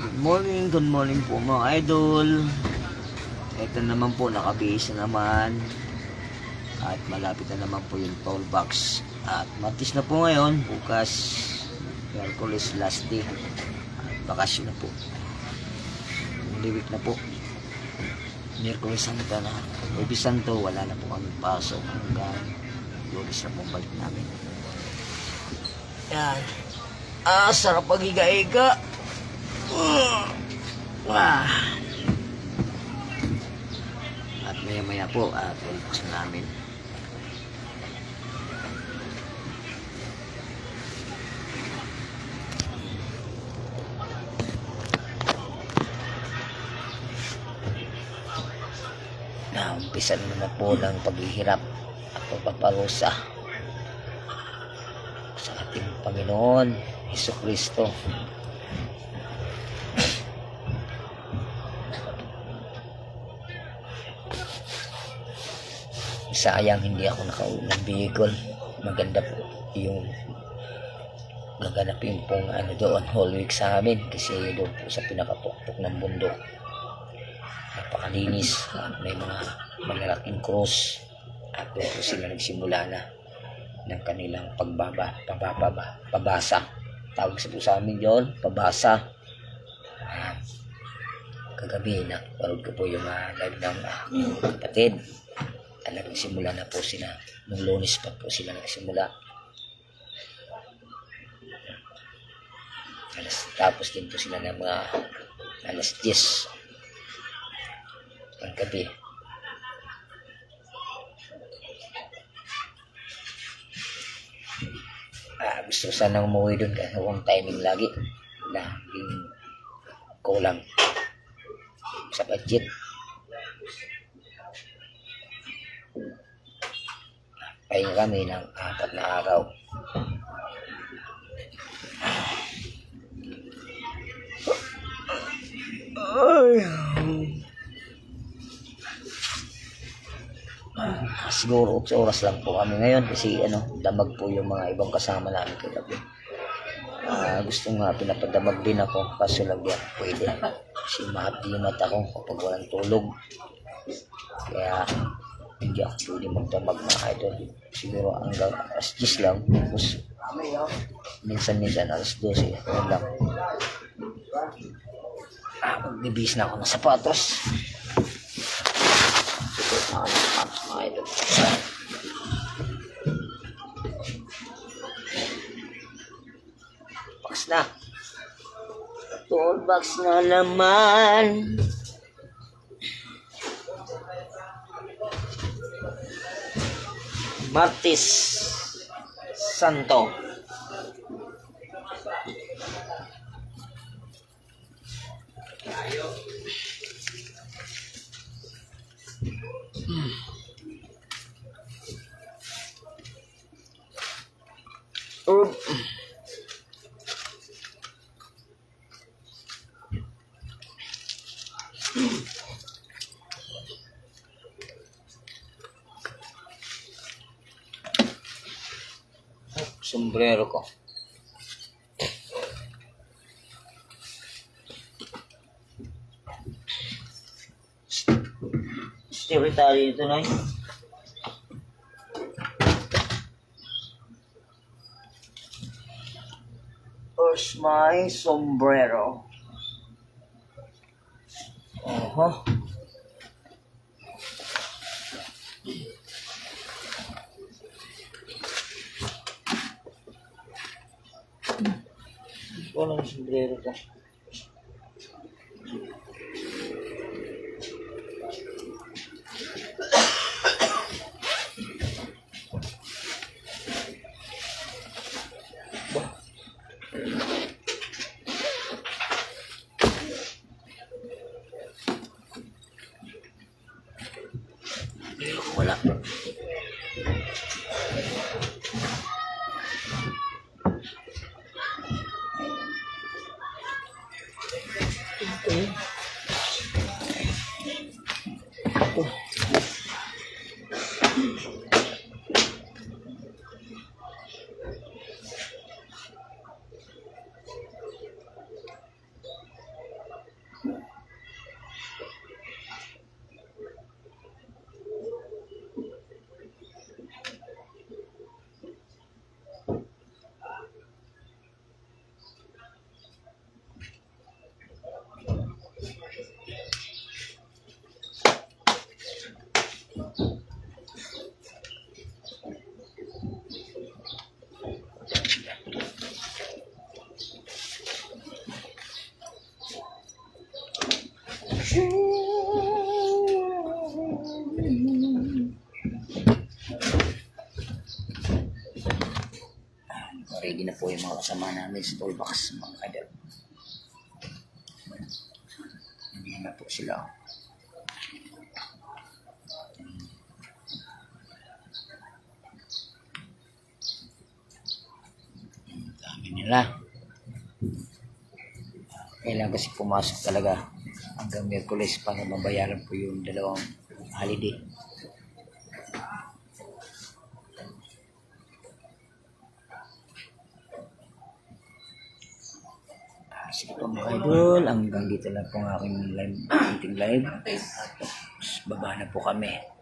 Good morning po mga idol. Ito naman po, nakabihis na naman. At malapit na naman po yung toll box. At Martes na po ngayon, bukas Miyerkules last day. At bakasyon na po. Liwik na po. Miyerkules Santo na. Huwebes Santo, wala na po kami pasok hanggang Lunes na po balik namin. Yan. Sarap pag-higa-higa. At maya po at ulpas na namin. Umpisa na po ng paghihirap at pagpaparusa sa ating Panginoon Hesukristo. Sayang hindi ako nakauwi ng Bicol. Maganda po yung gaganapin pong doon whole week sa amin kasi doon po sa pinakapukpok ng bundok napakalinis at may mga malalaking cross at doon po sila nagsimula na ng kanilang pabasa. Tawag sa po sa amin yun, pabasa. Kagabi naparod ko po yung live ng kapatid. Nagsimula na po sila. Nung Lunes pa po sila nagsimula. Tapos din po sila ng mga alas 10 ng gabi. Gusto sana umuwi doon kasi huwag timing lagi na kulang sa budget. Pahinga kami ng 4 na araw. Siguro 8 oras lang po kami ngayon kasi damag po yung mga ibang kasama namin kagabi. Gusto nga pinapadamag din ako kaso lang yan pwede kasi mahapdi yung mata ko kapag walang tulog. Kaya hindi ako pwede magdamag mga idol. Siguro hanggang alas 10 lang. Tapos minsan alas 12. Ayun lang. Magbibis na ako ng sapatos. Siguro mga idol. Box na. Toolbox na naman. Martes Santo. Sombrero ko. Secretary ito na yun. Where's my sombrero? Walang sombrero ko. Wala. Ready na po yung mga kasama namin sa toolbox, mga kadal. Hindi na po sila. Dami nila. Kailangan kasi pumasok talaga hanggang Miyerkules para mabayaran po yung dalawang holiday. Sige po mga idol, hanggang dito lang po ang aking live, ating live. At baba na po kami.